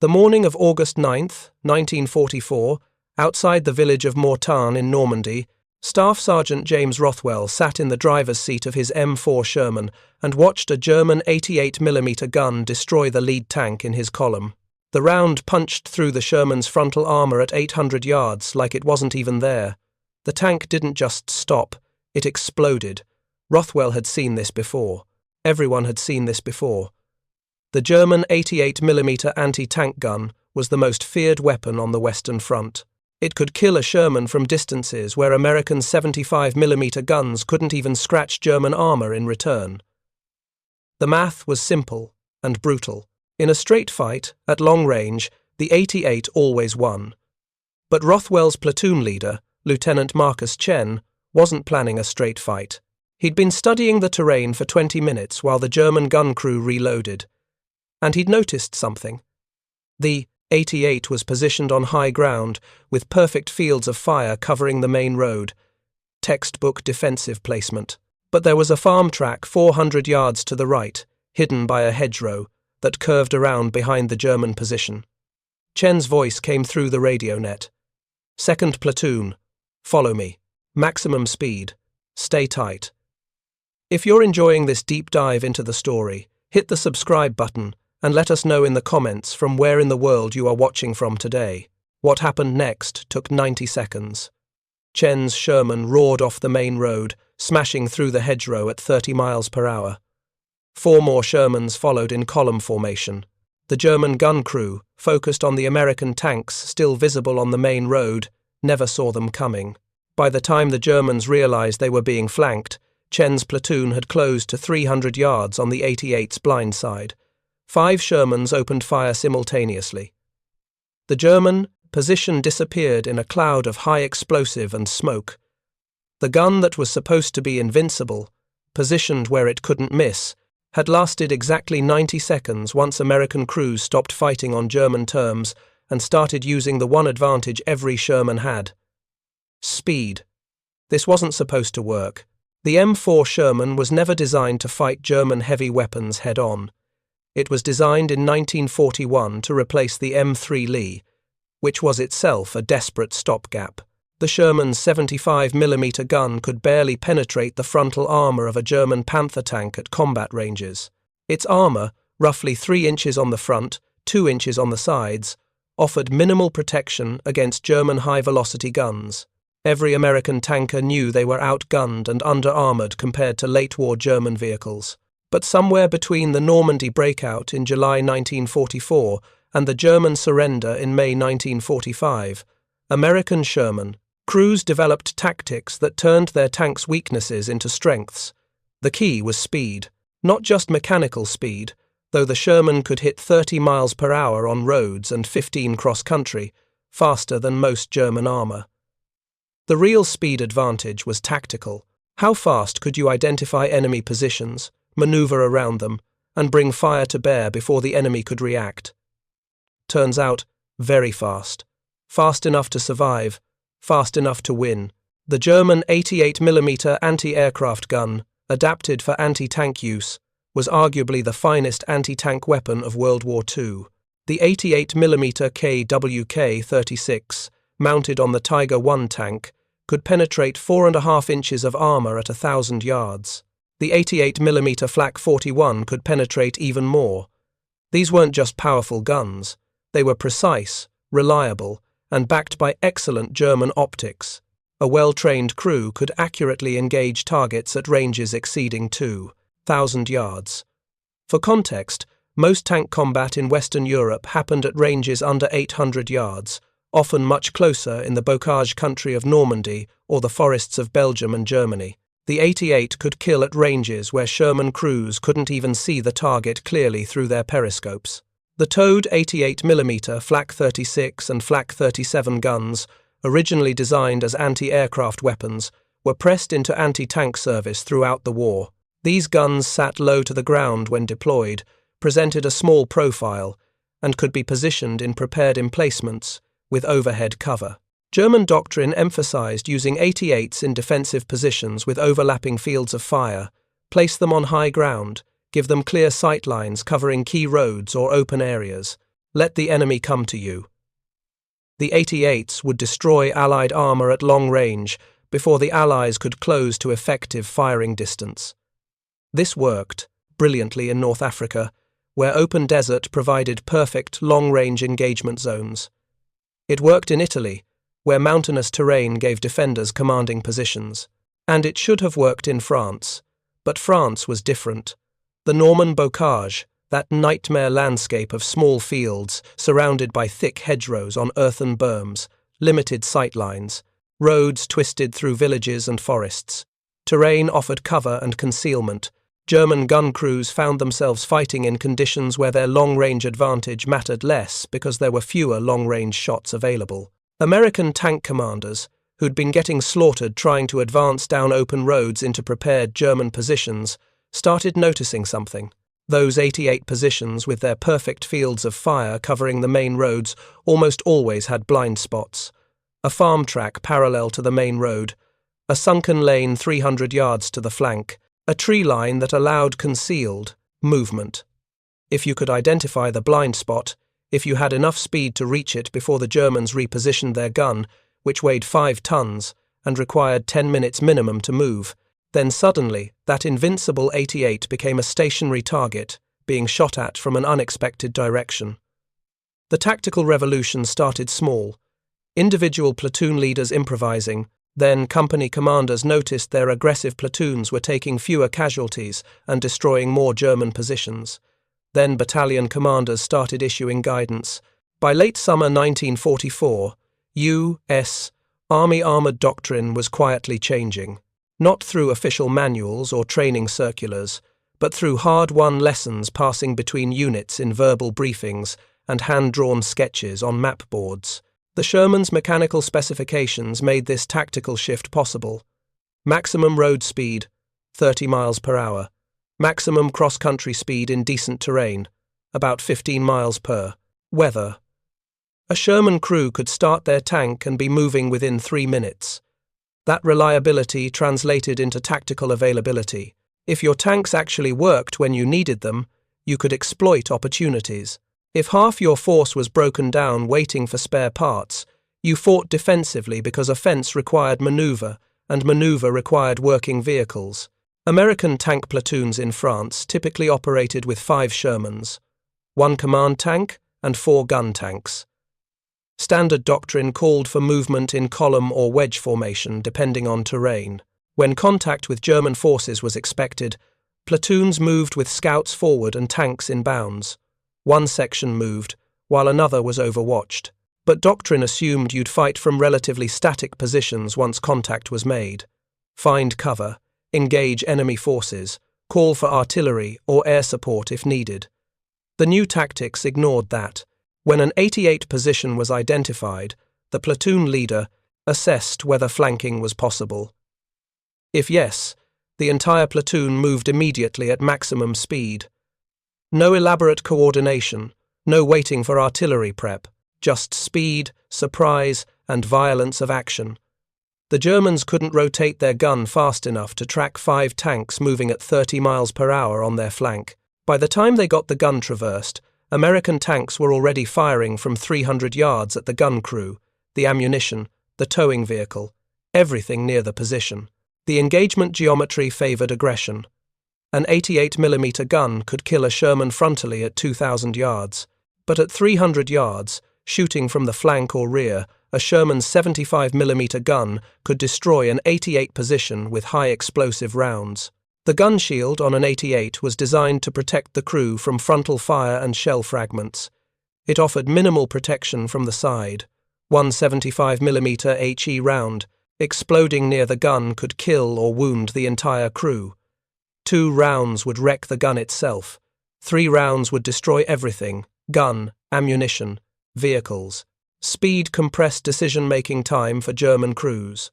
The morning of August 9th, 1944, outside the village of Mortain in Normandy, Staff Sergeant James Rothwell sat in the driver's seat of his M4 Sherman and watched a German 88mm gun destroy the lead tank in his column. The round punched through the Sherman's frontal armor at 800 yards like it wasn't even there. The tank didn't just stop, it exploded. Rothwell had seen this before. Everyone had seen this before. The German 88mm anti-tank gun was the most feared weapon on the Western Front. It could kill a Sherman from distances where American 75mm guns couldn't even scratch German armor in return. The math was simple and brutal. In a straight fight, at long range, the 88 always won. But Rothwell's platoon leader, Lieutenant Marcus Chen, wasn't planning a straight fight. He'd been studying the terrain for 20 minutes while the German gun crew reloaded. And he'd noticed something. The 88 was positioned on high ground, with perfect fields of fire covering the main road. Textbook defensive placement. But there was a farm track 400 yards to the right, hidden by a hedgerow, that curved around behind the German position. Chen's voice came through the radio net. "Second platoon, follow me. Maximum speed. Stay tight." If you're enjoying this deep dive into the story, hit the subscribe button and let us know in the comments from where in the world you are watching from today. What happened next took 90 seconds. Chen's Sherman roared off the main road, smashing through the hedgerow at 30 miles per hour. 4 more Shermans followed in column formation. The German gun crew, focused on the American tanks still visible on the main road, never saw them coming. By the time the Germans realized they were being flanked, Chen's platoon had closed to 300 yards on the 88's blind side. 5 Shermans opened fire simultaneously. The German position disappeared in a cloud of high explosive and smoke. The gun that was supposed to be invincible, positioned where it couldn't miss, had lasted exactly 90 seconds once American crews stopped fighting on German terms and started using the one advantage every Sherman had: speed. This wasn't supposed to work. The M4 Sherman was never designed to fight German heavy weapons head-on. It was designed in 1941 to replace the M3 Lee, which was itself a desperate stopgap. The Sherman's 75mm gun could barely penetrate the frontal armor of a German Panther tank at combat ranges. Its armor, roughly 3 inches on the front, 2 inches on the sides, offered minimal protection against German high-velocity guns. Every American tanker knew they were outgunned and under-armored compared to late-war German vehicles. But somewhere between the Normandy breakout in July 1944 and the German surrender in May 1945, American Sherman crews developed tactics that turned their tanks' weaknesses into strengths. The key was speed, not just mechanical speed, though the Sherman could hit 30 miles per hour on roads and 15 cross-country, faster than most German armor. The real speed advantage was tactical. How fast could you identify enemy positions, maneuver around them, and bring fire to bear before the enemy could react? Turns out, very fast. Fast enough to survive, fast enough to win. The German 88mm anti-aircraft gun, adapted for anti-tank use, was arguably the finest anti-tank weapon of World War II. The 88mm KWK-36, mounted on the Tiger I tank, could penetrate 4.5 inches of armor at 1,000 yards. The 88mm Flak 41 could penetrate even more. These weren't just powerful guns. They were precise, reliable, and backed by excellent German optics. A well-trained crew could accurately engage targets at ranges exceeding 2,000 yards. For context, most tank combat in Western Europe happened at ranges under 800 yards, often much closer in the bocage country of Normandy or the forests of Belgium and Germany. The 88 could kill at ranges where Sherman crews couldn't even see the target clearly through their periscopes. The towed 88mm Flak 36 and Flak 37 guns, originally designed as anti-aircraft weapons, were pressed into anti-tank service throughout the war. These guns sat low to the ground when deployed, presented a small profile, and could be positioned in prepared emplacements with overhead cover. German doctrine emphasized using 88s in defensive positions with overlapping fields of fire, place them on high ground, give them clear sight lines covering key roads or open areas. Let the enemy come to you. The 88s would destroy Allied armour at long range before the Allies could close to effective firing distance. This worked brilliantly in North Africa, where open desert provided perfect long-range engagement zones. It worked in Italy, where mountainous terrain gave defenders commanding positions. And it should have worked in France, but France was different. The Norman bocage, that nightmare landscape of small fields surrounded by thick hedgerows on earthen berms, limited sightlines, roads twisted through villages and forests. Terrain offered cover and concealment. German gun crews found themselves fighting in conditions where their long-range advantage mattered less because there were fewer long-range shots available. American tank commanders, who'd been getting slaughtered trying to advance down open roads into prepared German positions, started noticing something. Those 88 positions with their perfect fields of fire covering the main roads almost always had blind spots. A farm track parallel to the main road, a sunken lane 300 yards to the flank, a tree line that allowed concealed movement. If you could identify the blind spot, if you had enough speed to reach it before the Germans repositioned their gun, which weighed 5 tons and required 10 minutes minimum to move, then suddenly that invincible 88 became a stationary target, being shot at from an unexpected direction. The tactical revolution started small. Individual platoon leaders improvising, then company commanders noticed their aggressive platoons were taking fewer casualties and destroying more German positions. Then battalion commanders started issuing guidance. By late summer 1944, U.S. Army armored doctrine was quietly changing, not through official manuals or training circulars, but through hard-won lessons passing between units in verbal briefings and hand-drawn sketches on map boards. The Sherman's mechanical specifications made this tactical shift possible. Maximum road speed, 30 miles per hour. Maximum cross-country speed in decent terrain, about 15 miles per. Weather. A Sherman crew could start their tank and be moving within 3 minutes. That reliability translated into tactical availability. If your tanks actually worked when you needed them, you could exploit opportunities. If half your force was broken down waiting for spare parts, you fought defensively because offense required maneuver, and maneuver required working vehicles. American tank platoons in France typically operated with 5 Shermans, 1 command tank and 4 gun tanks. Standard doctrine called for movement in column or wedge formation depending on terrain. When contact with German forces was expected, platoons moved with scouts forward and tanks in bounds. One section moved, while another was overwatched. But doctrine assumed you'd fight from relatively static positions once contact was made. Find cover, engage enemy forces, call for artillery or air support if needed. The new tactics ignored that. When an 88 position was identified, the platoon leader assessed whether flanking was possible. If yes, the entire platoon moved immediately at maximum speed. No elaborate coordination, no waiting for artillery prep, just speed, surprise, and violence of action. The Germans couldn't rotate their gun fast enough to track 5 tanks moving at 30 miles per hour on their flank. By the time they got the gun traversed, American tanks were already firing from 300 yards at the gun crew, the ammunition, the towing vehicle, everything near the position. The engagement geometry favored aggression. An 88mm gun could kill a Sherman frontally at 2,000 yards, but at 300 yards, shooting from the flank or rear, a Sherman 75mm gun could destroy an 88 position with high explosive rounds. The gun shield on an 88 was designed to protect the crew from frontal fire and shell fragments. It offered minimal protection from the side. One 75mm HE round, exploding near the gun, could kill or wound the entire crew. 2 rounds would wreck the gun itself. 3 rounds would destroy everything: gun, ammunition, vehicles. Speed compressed decision-making time for German crews.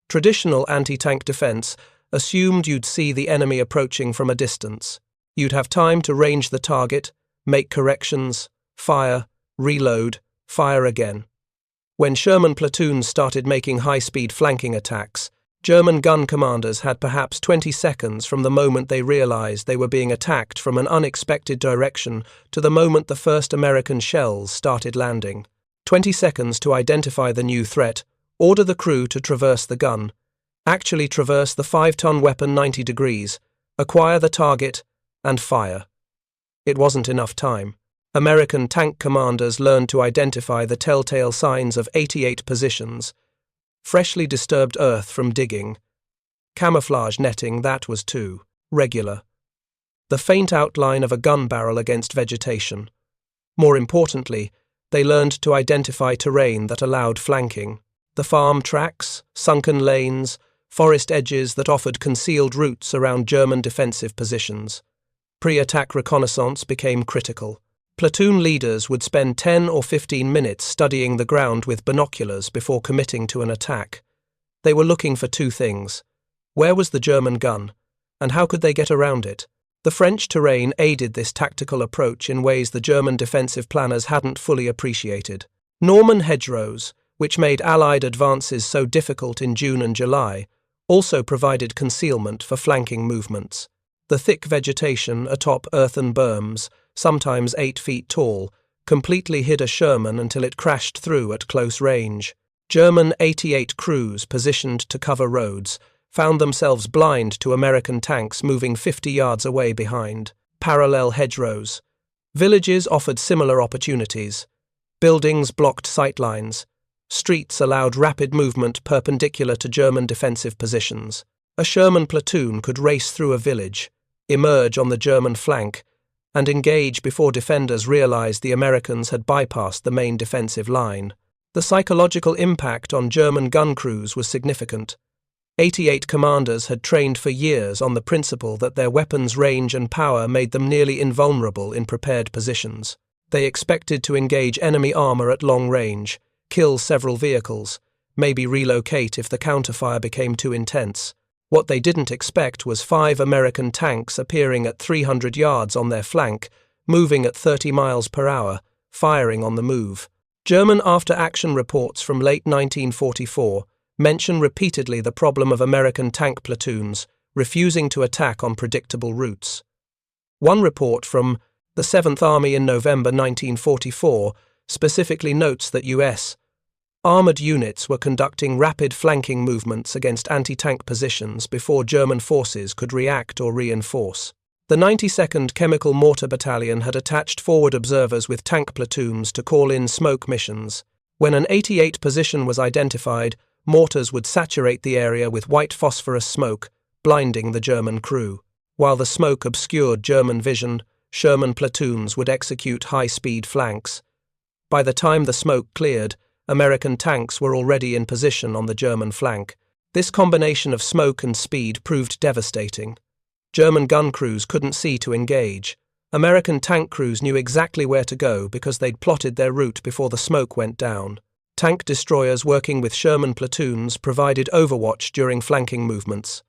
Traditional anti-tank defense assumed you'd see the enemy approaching from a distance. You'd have time to range the target, make corrections, fire, reload, fire again. When Sherman platoons started making high-speed flanking attacks, German gun commanders had perhaps 20 seconds from the moment they realized they were being attacked from an unexpected direction to the moment the first American shells started landing. 20 seconds to identify the new threat, order the crew to traverse the gun, actually traverse the 5-ton weapon 90 degrees, acquire the target, and fire. It wasn't enough time. American tank commanders learned to identify the telltale signs of 88 positions. Freshly disturbed earth from digging. Camouflage netting that was too regular. The faint outline of a gun barrel against vegetation. More importantly, they learned to identify terrain that allowed flanking. The farm tracks, sunken lanes, forest edges that offered concealed routes around German defensive positions. Pre-attack reconnaissance became critical. Platoon leaders would spend 10 or 15 minutes studying the ground with binoculars before committing to an attack. They were looking for two things. Where was the German gun? And how could they get around it? The French terrain aided this tactical approach in ways the German defensive planners hadn't fully appreciated. Norman hedgerows, which made Allied advances so difficult in June and July, also provided concealment for flanking movements. The thick vegetation atop earthen berms, sometimes 8 feet tall, completely hid a Sherman until it crashed through at close range. German 88 crews positioned to cover roads found themselves blind to American tanks moving 50 yards away behind. Parallel hedgerows. Villages offered similar opportunities. Buildings blocked sightlines. Streets allowed rapid movement perpendicular to German defensive positions. A Sherman platoon could race through a village, emerge on the German flank, and engage before defenders realized the Americans had bypassed the main defensive line. The psychological impact on German gun crews was significant. 88 commanders had trained for years on the principle that their weapons' range and power made them nearly invulnerable in prepared positions. They expected to engage enemy armor at long range, kill several vehicles, maybe relocate if the counterfire became too intense. What they didn't expect was 5 American tanks appearing at 300 yards on their flank, moving at 30 miles per hour, firing on the move. German after-action reports from late 1944 mention repeatedly the problem of American tank platoons refusing to attack on predictable routes. One report from the 7th Army in November 1944 specifically notes that U.S. armored units were conducting rapid flanking movements against anti-tank positions before German forces could react or reinforce. The 92nd Chemical Mortar Battalion had attached forward observers with tank platoons to call in smoke missions. When an 88 position was identified, mortars would saturate the area with white phosphorus smoke, blinding the German crew. While the smoke obscured German vision, Sherman platoons would execute high-speed flanks. By the time the smoke cleared, American tanks were already in position on the German flank. This combination of smoke and speed proved devastating. German gun crews couldn't see to engage. American tank crews knew exactly where to go because they'd plotted their route before the smoke went down. Tank destroyers working with Sherman platoons provided overwatch during flanking movements.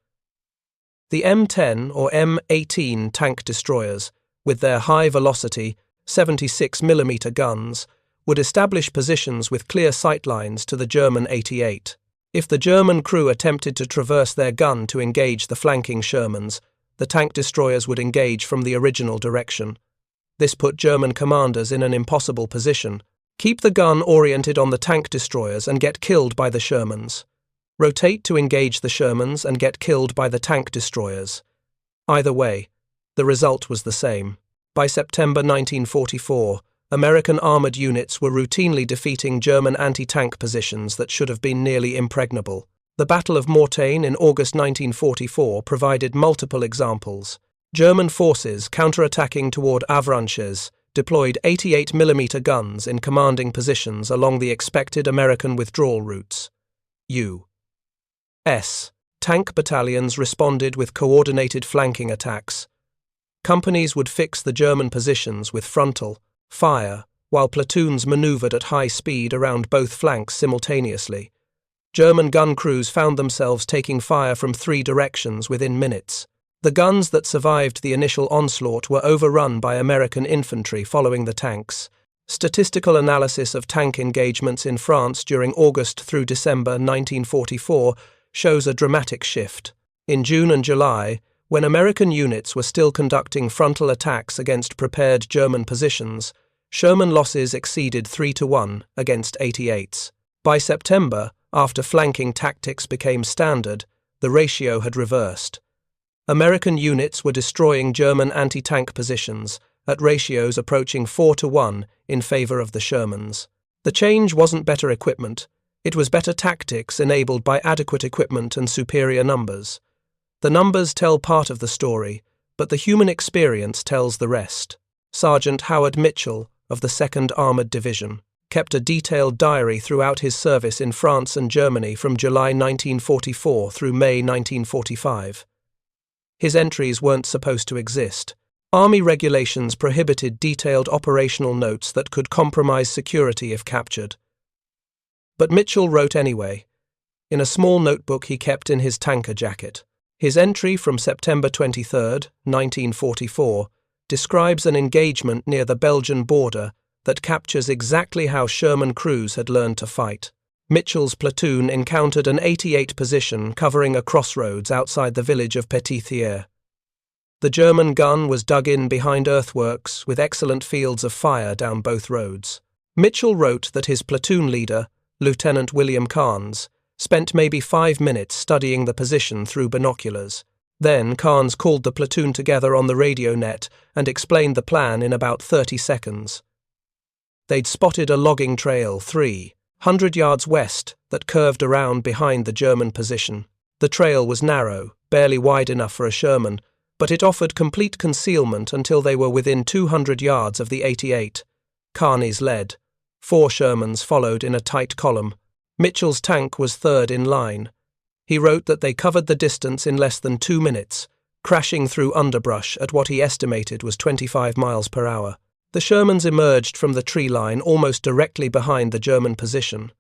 The M10 or M18 tank destroyers, with their high-velocity, 76mm guns, would establish positions with clear sightlines to the German 88. If the German crew attempted to traverse their gun to engage the flanking Shermans, the tank destroyers would engage from the original direction. This put German commanders in an impossible position. Keep the gun oriented on the tank destroyers and get killed by the Shermans. Rotate to engage the Shermans and get killed by the tank destroyers. Either way, the result was the same. By September 1944, American armored units were routinely defeating German anti-tank positions that should have been nearly impregnable. The Battle of Mortain in August 1944 provided multiple examples. German forces counterattacking toward Avranches deployed 88mm guns in commanding positions along the expected American withdrawal routes. U.S. tank battalions responded with coordinated flanking attacks. Companies would fix the German positions with frontal fire, while platoons maneuvered at high speed around both flanks simultaneously. German gun crews found themselves taking fire from 3 directions within minutes. The guns that survived the initial onslaught were overrun by American infantry following the tanks. Statistical analysis of tank engagements in France during August through December 1944 shows a dramatic shift. In June and July, when American units were still conducting frontal attacks against prepared German positions, Sherman losses exceeded 3-1 against 88s. By September, after flanking tactics became standard, the ratio had reversed. American units were destroying German anti-tank positions at ratios approaching 4-1 in favor of the Shermans. The change wasn't better equipment, it was better tactics enabled by adequate equipment and superior numbers. The numbers tell part of the story, but the human experience tells the rest. Sergeant Howard Mitchell, of the 2nd Armored Division, kept a detailed diary throughout his service in France and Germany from July 1944 through May 1945. His entries weren't supposed to exist. Army regulations prohibited detailed operational notes that could compromise security if captured. But Mitchell wrote anyway, in a small notebook he kept in his tanker jacket. His entry from September 23, 1944, describes an engagement near the Belgian border that captures exactly how Sherman crews had learned to fight. Mitchell's platoon encountered an 88 position covering a crossroads outside the village of Petit-Thiers. The German gun was dug in behind earthworks with excellent fields of fire down both roads. Mitchell wrote that his platoon leader, Lieutenant William Carnes, spent maybe 5 minutes studying the position through binoculars. Then Carnes called the platoon together on the radio net and explained the plan in about 30 seconds. They'd spotted a logging trail 300 yards west that curved around behind the German position. The trail was narrow, barely wide enough for a Sherman, but it offered complete concealment until they were within 200 yards of the 88. Carnes led. 4 Shermans followed in a tight column. Mitchell's tank was third in line. He wrote that they covered the distance in less than 2 minutes, crashing through underbrush at what he estimated was 25 miles per hour. The Shermans emerged from the tree line almost directly behind the German position.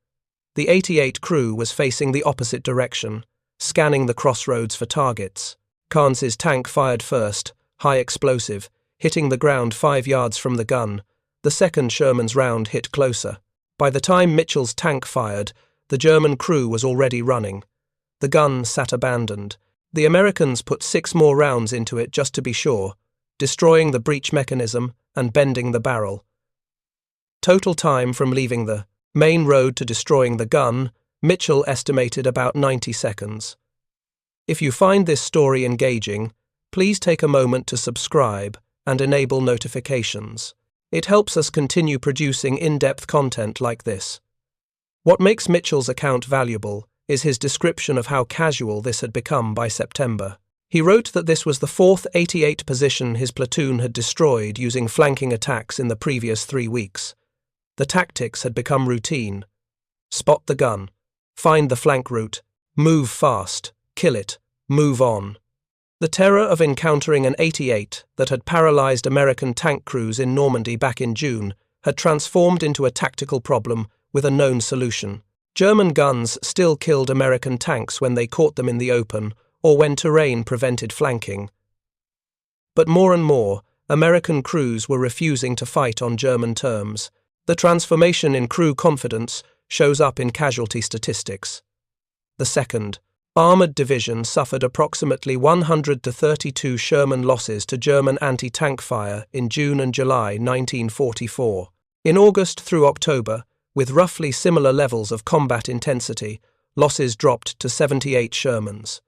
The 88 crew was facing the opposite direction, scanning the crossroads for targets. Carnes's tank fired first, high explosive, hitting the ground 5 yards from the gun. The second Sherman's round hit closer. By the time Mitchell's tank fired, the German crew was already running. The gun sat abandoned. The Americans put 6 more rounds into it just to be sure, destroying the breech mechanism and bending the barrel. Total time from leaving the main road to destroying the gun, Mitchell estimated about 90 seconds. If you find this story engaging, please take a moment to subscribe and enable notifications. It helps us continue producing in-depth content like this. What makes Mitchell's account valuable is his description of how casual this had become by September. He wrote that this was the 4th 88 position his platoon had destroyed using flanking attacks in the previous 3 weeks. The tactics had become routine. Spot the gun, find the flank route, move fast, kill it, move on. The terror of encountering an 88 that had paralyzed American tank crews in Normandy back in June had transformed into a tactical problem with a known solution. German guns still killed American tanks when they caught them in the open or when terrain prevented flanking. But more and more, American crews were refusing to fight on German terms. The transformation in crew confidence shows up in casualty statistics. The 2nd Armored Division suffered approximately 132 Sherman losses to German anti-tank fire in June and July 1944. In August through October, with roughly similar levels of combat intensity, losses dropped to 78 Shermans.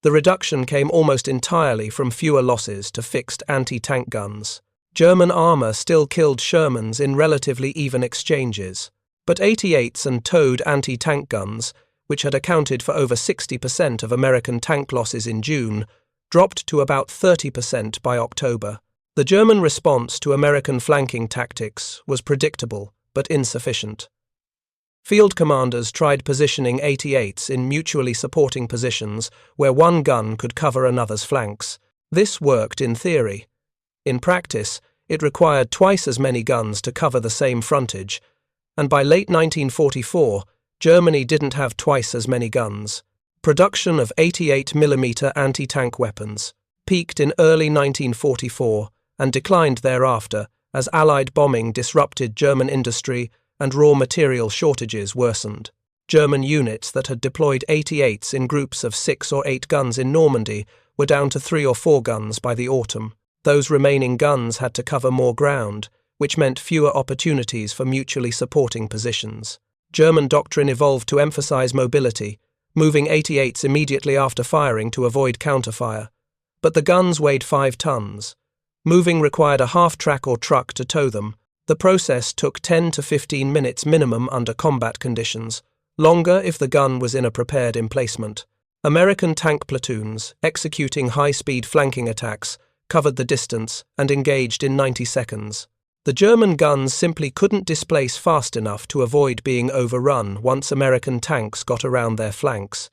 The reduction came almost entirely from fewer losses to fixed anti-tank guns. German armour still killed Shermans in relatively even exchanges, but 88s and towed anti-tank guns, which had accounted for over 60% of American tank losses in June, dropped to about 30% by October. The German response to American flanking tactics was predictable but insufficient. Field commanders tried positioning 88s in mutually supporting positions where one gun could cover another's flanks. This worked in theory. In practice, it required twice as many guns to cover the same frontage, and by late 1944, Germany didn't have twice as many guns. Production of 88mm anti-tank weapons peaked in early 1944 and declined thereafter as Allied bombing disrupted German industry and raw material shortages worsened. German units that had deployed 88s in groups of 6 or 8 guns in Normandy were down to 3 or 4 guns by the autumn. Those remaining guns had to cover more ground, which meant fewer opportunities for mutually supporting positions. German doctrine evolved to emphasize mobility, moving 88s immediately after firing to avoid counterfire. But the guns weighed 5 tons. Moving required a half-track or truck to tow them. The process took 10 to 15 minutes minimum under combat conditions, longer if the gun was in a prepared emplacement. American tank platoons, executing high-speed flanking attacks, covered the distance and engaged in 90 seconds. The German guns simply couldn't displace fast enough to avoid being overrun once American tanks got around their flanks.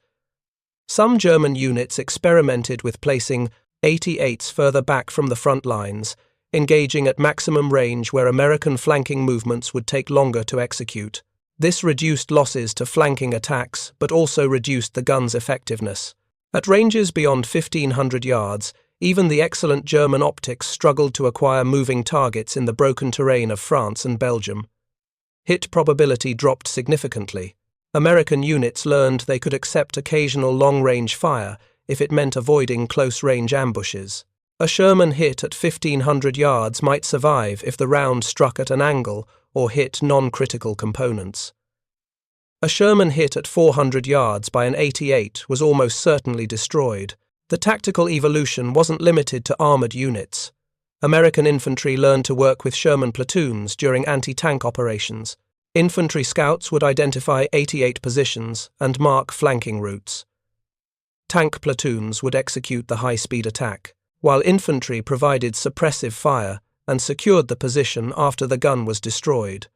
Some German units experimented with placing 88s further back from the front lines, engaging at maximum range where American flanking movements would take longer to execute. This reduced losses to flanking attacks, but also reduced the gun's effectiveness. At ranges beyond 1,500 yards, even the excellent German optics struggled to acquire moving targets in the broken terrain of France and Belgium. Hit probability dropped significantly. American units learned they could accept occasional long-range fire if it meant avoiding close-range ambushes. A Sherman hit at 1,500 yards might survive if the round struck at an angle or hit non-critical components. A Sherman hit at 400 yards by an 88 was almost certainly destroyed. The tactical evolution wasn't limited to armoured units. American infantry learned to work with Sherman platoons during anti-tank operations. Infantry scouts would identify 88 positions and mark flanking routes. Tank platoons would execute the high-speed attack, while infantry provided suppressive fire and secured the position after the gun was destroyed.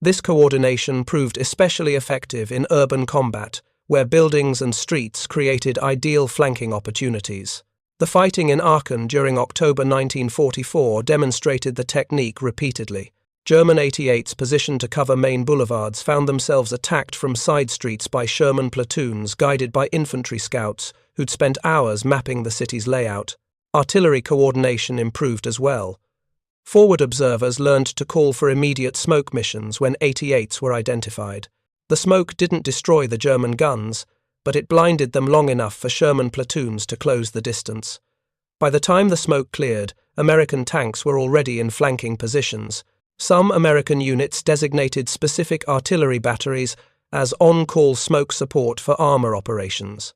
This coordination proved especially effective in urban combat, where buildings and streets created ideal flanking opportunities. The fighting in Aachen during October 1944 demonstrated the technique repeatedly. German 88s positioned to cover main boulevards found themselves attacked from side streets by Sherman platoons guided by infantry scouts who'd spent hours mapping the city's layout. Artillery coordination improved as well. Forward observers learned to call for immediate smoke missions when 88s were identified. The smoke didn't destroy the German guns, but it blinded them long enough for Sherman platoons to close the distance. By the time the smoke cleared, American tanks were already in flanking positions. Some American units designated specific artillery batteries as on-call smoke support for armor operations.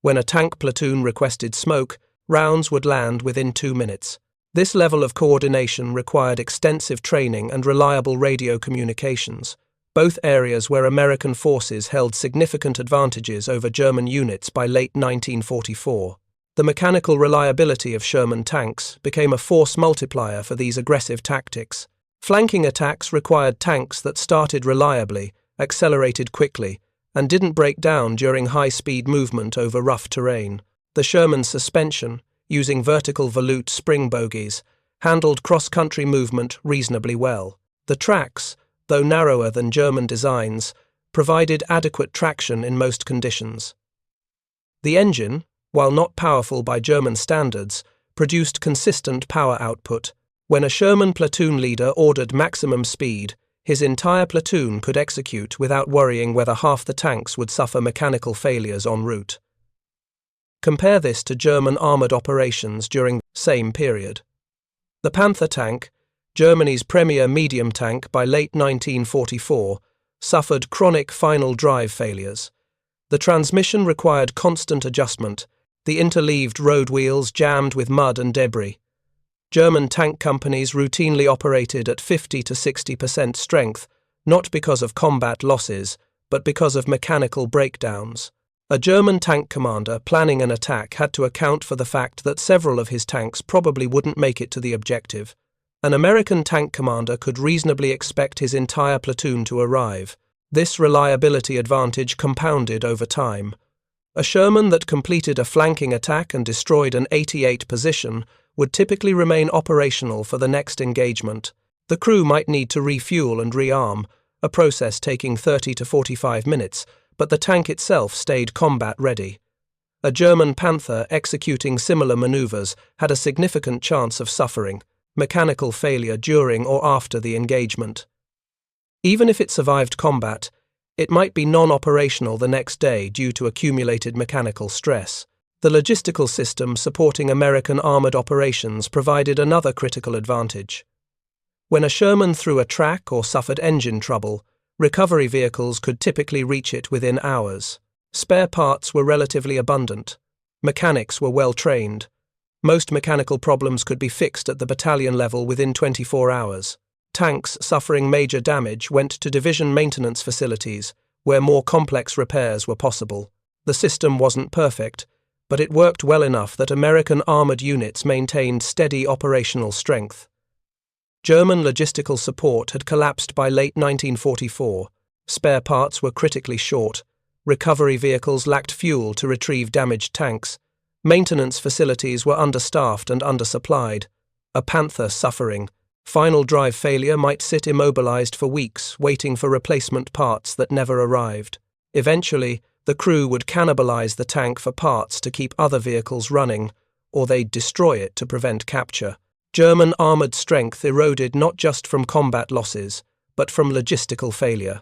When a tank platoon requested smoke, rounds would land within 2 minutes. This level of coordination required extensive training and reliable radio communications, both areas where American forces held significant advantages over German units by late 1944. The mechanical reliability of Sherman tanks became a force multiplier for these aggressive tactics. Flanking attacks required tanks that started reliably, accelerated quickly, and didn't break down during high-speed movement over rough terrain. The Sherman suspension, using vertical volute spring bogies, handled cross-country movement reasonably well. The tracks, though narrower than German designs, provided adequate traction in most conditions. The engine, while not powerful by German standards, produced consistent power output. When a Sherman platoon leader ordered maximum speed, his entire platoon could execute without worrying whether half the tanks would suffer mechanical failures en route. Compare this to German armoured operations during the same period. The Panther tank, Germany's premier medium tank by late 1944, suffered chronic final drive failures. The transmission required constant adjustment, the interleaved road wheels jammed with mud and debris. German tank companies routinely operated at 50 to 60% strength, not because of combat losses, but because of mechanical breakdowns. A German tank commander planning an attack had to account for the fact that several of his tanks probably wouldn't make it to the objective. An American tank commander could reasonably expect his entire platoon to arrive. This reliability advantage compounded over time. A Sherman that completed a flanking attack and destroyed an 88 position would typically remain operational for the next engagement. The crew might need to refuel and rearm, a process taking 30 to 45 minutes, but the tank itself stayed combat-ready. A German Panther executing similar maneuvers had a significant chance of suffering mechanical failure during or after the engagement. Even if it survived combat, It might be non-operational the next day due to accumulated mechanical stress. The logistical system supporting American armored operations provided another critical advantage. When a Sherman threw a track or suffered engine trouble, recovery vehicles could typically reach it within hours. Spare parts were relatively abundant. Mechanics were well trained. Most mechanical problems could be fixed at the battalion level within 24 hours. Tanks suffering major damage went to division maintenance facilities, where more complex repairs were possible. The system wasn't perfect, but it worked well enough that American armored units maintained steady operational strength. German logistical support had collapsed by late 1944. Spare parts were critically short. Recovery vehicles lacked fuel to retrieve damaged tanks. Maintenance facilities were understaffed and undersupplied. A Panther suffering. Final drive failure might sit immobilized for weeks, waiting for replacement parts that never arrived. Eventually, the crew would cannibalize the tank for parts to keep other vehicles running, or they'd destroy it to prevent capture. German armored strength eroded not just from combat losses, but from logistical failure.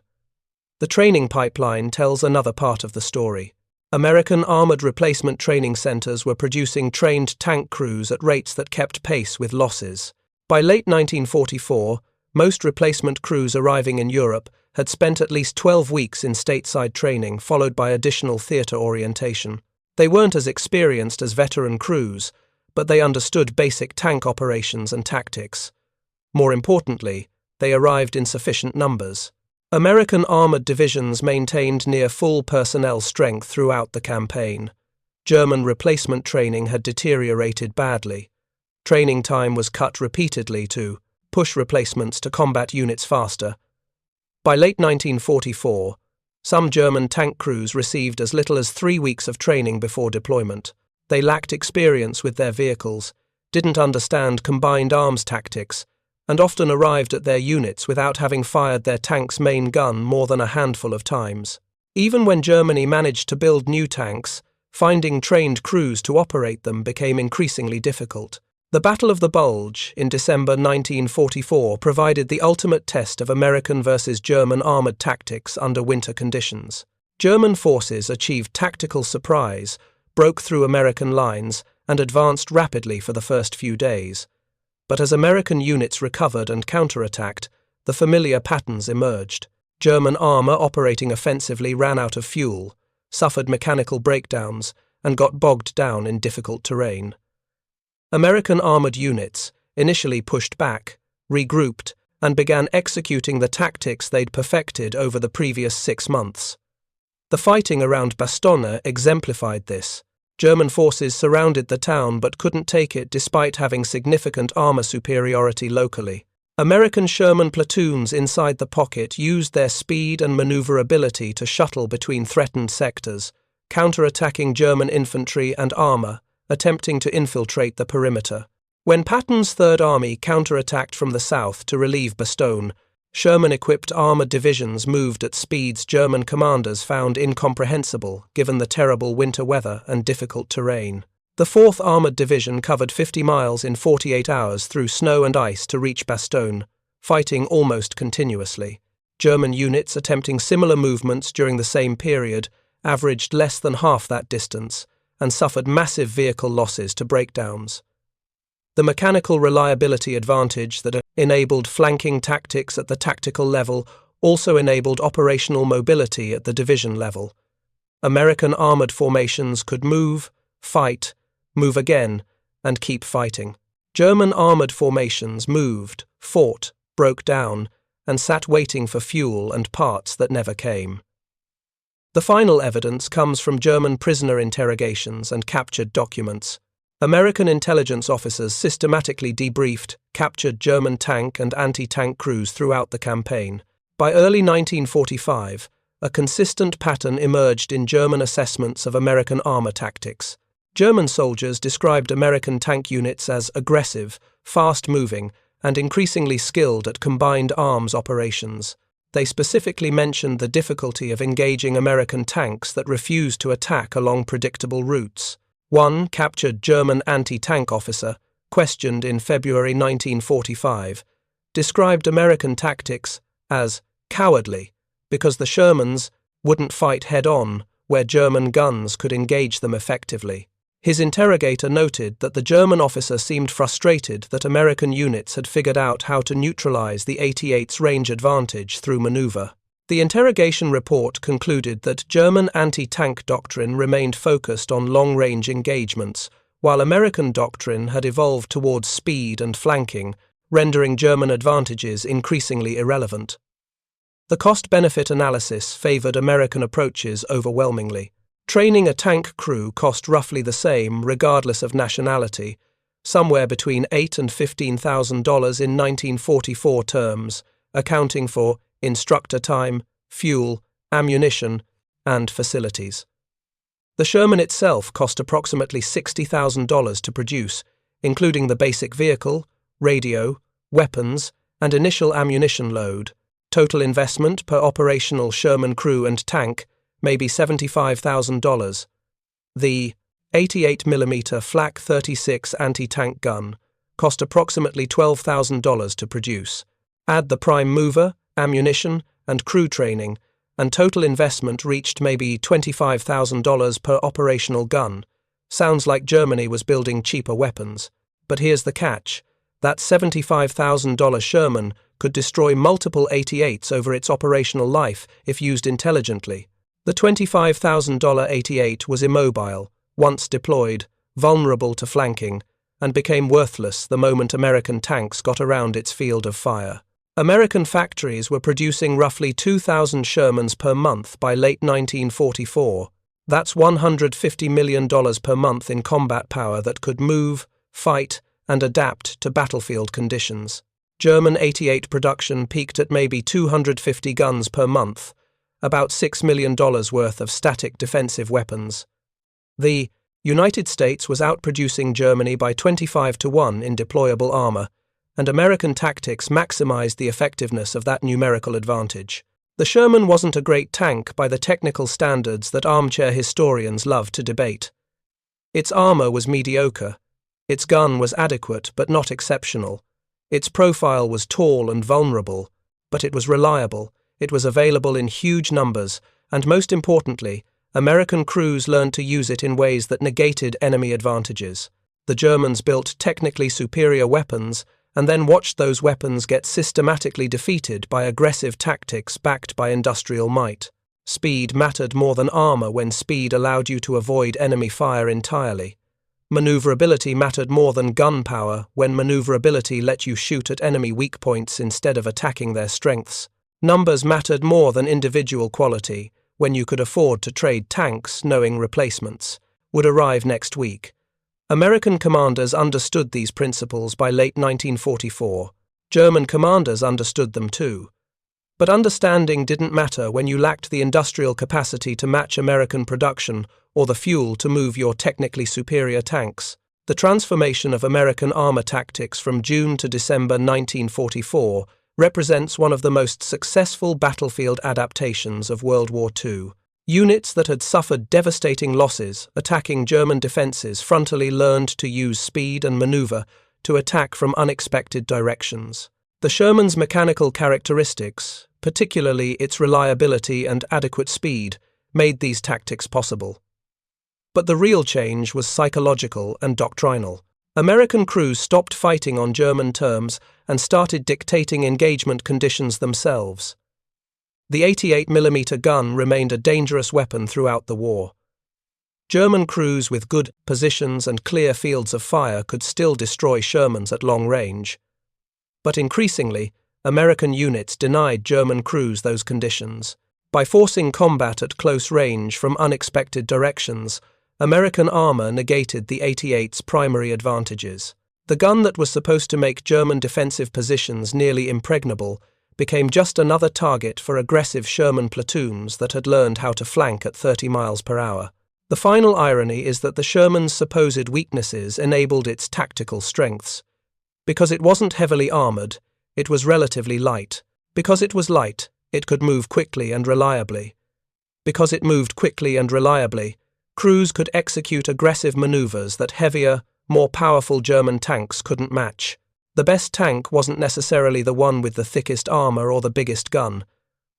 The training pipeline tells another part of the story. American armored replacement training centers were producing trained tank crews at rates that kept pace with losses. By late 1944, most replacement crews arriving in Europe had spent at least 12 weeks in stateside training, followed by additional theater orientation. They weren't as experienced as veteran crews, but they understood basic tank operations and tactics. More importantly, they arrived in sufficient numbers. American armored divisions maintained near full personnel strength throughout the campaign. German replacement training had deteriorated badly. Training time was cut repeatedly to push replacements to combat units faster. By late 1944, some German tank crews received as little as 3 weeks of training before deployment. They lacked experience with their vehicles, didn't understand combined arms tactics, and often arrived at their units without having fired their tank's main gun more than a handful of times. Even when Germany managed to build new tanks, finding trained crews to operate them became increasingly difficult. The Battle of the Bulge in December 1944 provided the ultimate test of American versus German armored tactics under winter conditions. German forces achieved tactical surprise, broke through American lines, and advanced rapidly for the first few days. But as American units recovered and counterattacked, the familiar patterns emerged. German armor operating offensively ran out of fuel, suffered mechanical breakdowns, and got bogged down in difficult terrain. American armored units initially pushed back, regrouped, and began executing the tactics they'd perfected over the previous 6 months. The fighting around Bastogne exemplified this. German forces surrounded the town but couldn't take it despite having significant armor superiority locally. American Sherman platoons inside the pocket used their speed and maneuverability to shuttle between threatened sectors, counterattacking German infantry and armor, attempting to infiltrate the perimeter. When Patton's Third Army counterattacked from the south to relieve Bastogne, Sherman-equipped armored divisions moved at speeds German commanders found incomprehensible given the terrible winter weather and difficult terrain. The 4th Armored Division covered 50 miles in 48 hours through snow and ice to reach Bastogne, fighting almost continuously. German units attempting similar movements during the same period averaged less than half that distance and suffered massive vehicle losses to breakdowns. The mechanical reliability advantage that enabled flanking tactics at the tactical level also enabled operational mobility at the division level. American armored formations could move, fight, move again, and keep fighting. German armored formations moved, fought, broke down, and sat waiting for fuel and parts that never came. The final evidence comes from German prisoner interrogations and captured documents. American intelligence officers systematically debriefed, captured German tank and anti-tank crews throughout the campaign. By early 1945, a consistent pattern emerged in German assessments of American armor tactics. German soldiers described American tank units as aggressive, fast-moving, and increasingly skilled at combined arms operations. They specifically mentioned the difficulty of engaging American tanks that refused to attack along predictable routes. One captured German anti-tank officer, questioned in February 1945, described American tactics as cowardly, because the Shermans wouldn't fight head-on where German guns could engage them effectively. His interrogator noted that the German officer seemed frustrated that American units had figured out how to neutralize the 88's range advantage through maneuver. The interrogation report concluded that German anti-tank doctrine remained focused on long-range engagements, while American doctrine had evolved towards speed and flanking, rendering German advantages increasingly irrelevant. The cost-benefit analysis favored American approaches overwhelmingly. Training a tank crew cost roughly the same regardless of nationality, somewhere between $8,000 and $15,000 in 1944 terms, accounting for instructor time, fuel, ammunition, and facilities. The Sherman itself cost approximately $60,000 to produce, including the basic vehicle, radio, weapons, and initial ammunition load. Total investment per operational Sherman crew and tank may be $75,000. The 88mm Flak 36 anti-tank gun cost approximately $12,000 to produce. Add the prime mover, ammunition, and crew training, and total investment reached maybe $25,000 per operational gun. Sounds like Germany was building cheaper weapons. But here's the catch. That $75,000 Sherman could destroy multiple 88s over its operational life if used intelligently. The $25,000 88 was immobile, once deployed, vulnerable to flanking, and became worthless the moment American tanks got around its field of fire. American factories were producing roughly 2,000 Shermans per month by late 1944. That's $150 million per month in combat power that could move, fight, and adapt to battlefield conditions. German 88 production peaked at maybe 250 guns per month, about $6 million worth of static defensive weapons. The United States was outproducing Germany by 25-1 in deployable armor, and American tactics maximized the effectiveness of that numerical advantage. The Sherman wasn't a great tank by the technical standards that armchair historians love to debate. Its armor was mediocre. Its gun was adequate but not exceptional. Its profile was tall and vulnerable, but it was reliable, it was available in huge numbers, and most importantly, American crews learned to use it in ways that negated enemy advantages. The Germans built technically superior weapons and then watched those weapons get systematically defeated by aggressive tactics backed by industrial might. Speed mattered more than armor when speed allowed you to avoid enemy fire entirely. Maneuverability mattered more than gunpowder when maneuverability let you shoot at enemy weak points instead of attacking their strengths. Numbers mattered more than individual quality when you could afford to trade tanks knowing replacements would arrive next week. American commanders understood these principles by late 1944. German commanders understood them too. But understanding didn't matter when you lacked the industrial capacity to match American production or the fuel to move your technically superior tanks. The transformation of American armor tactics from June to December 1944 represents one of the most successful battlefield adaptations of World War II. Units that had suffered devastating losses attacking German defenses frontally learned to use speed and maneuver to attack from unexpected directions. The Sherman's mechanical characteristics, particularly its reliability and adequate speed, made these tactics possible. But the real change was psychological and doctrinal. American crews stopped fighting on German terms and started dictating engagement conditions themselves. The 88mm gun remained a dangerous weapon throughout the war. German crews with good positions and clear fields of fire could still destroy Shermans at long range. But increasingly, American units denied German crews those conditions. By forcing combat at close range from unexpected directions, American armor negated the 88's primary advantages. The gun that was supposed to make German defensive positions nearly impregnable became just another target for aggressive Sherman platoons that had learned how to flank at 30 miles per hour. The final irony is that the Sherman's supposed weaknesses enabled its tactical strengths. Because it wasn't heavily armored, it was relatively light. Because it was light, it could move quickly and reliably. Because it moved quickly and reliably, crews could execute aggressive maneuvers that heavier, more powerful German tanks couldn't match. The best tank wasn't necessarily the one with the thickest armor or the biggest gun.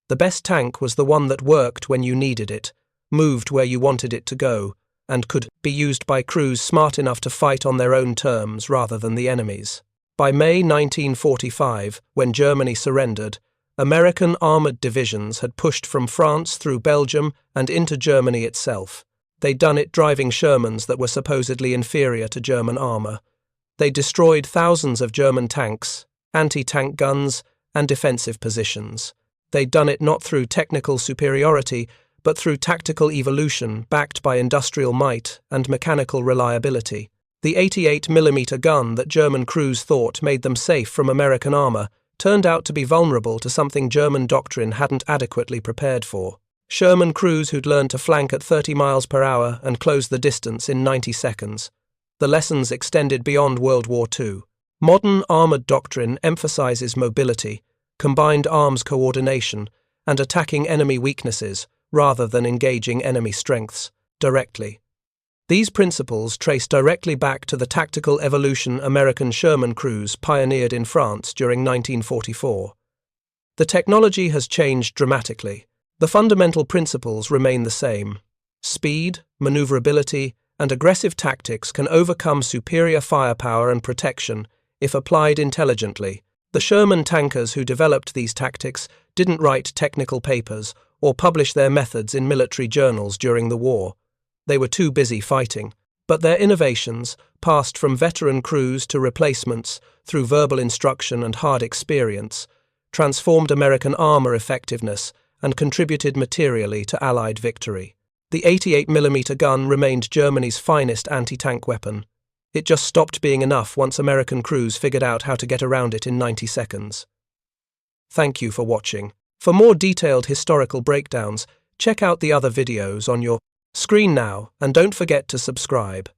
The best tank was the one that worked when you needed it, moved where you wanted it to go, and could be used by crews smart enough to fight on their own terms rather than the enemy's. By May 1945, when Germany surrendered, American armoured divisions had pushed from France through Belgium and into Germany itself. They'd done it driving Shermans that were supposedly inferior to German armour. They destroyed thousands of German tanks, anti-tank guns, and defensive positions. They'd done it not through technical superiority, but through tactical evolution backed by industrial might and mechanical reliability. The 88mm gun that German crews thought made them safe from American armour turned out to be vulnerable to something German doctrine hadn't adequately prepared for. Sherman crews who'd learned to flank at 30 miles per hour and close the distance in 90 seconds. The lessons extended beyond World War II. Modern armoured doctrine emphasises mobility, combined arms coordination, and attacking enemy weaknesses rather than engaging enemy strengths directly. These principles trace directly back to the tactical evolution American Sherman crews pioneered in France during 1944. The technology has changed dramatically. The fundamental principles remain the same. Speed, maneuverability, and aggressive tactics can overcome superior firepower and protection if applied intelligently. The Sherman tankers who developed these tactics didn't write technical papers or publish their methods in military journals during the war. They were too busy fighting. But their innovations, passed from veteran crews to replacements through verbal instruction and hard experience, transformed American armour effectiveness and contributed materially to Allied victory. The 88mm gun remained Germany's finest anti-tank weapon. It just stopped being enough once American crews figured out how to get around it in 90 seconds. Thank you for watching. For more detailed historical breakdowns, check out the other videos on your screen now, and don't forget to subscribe.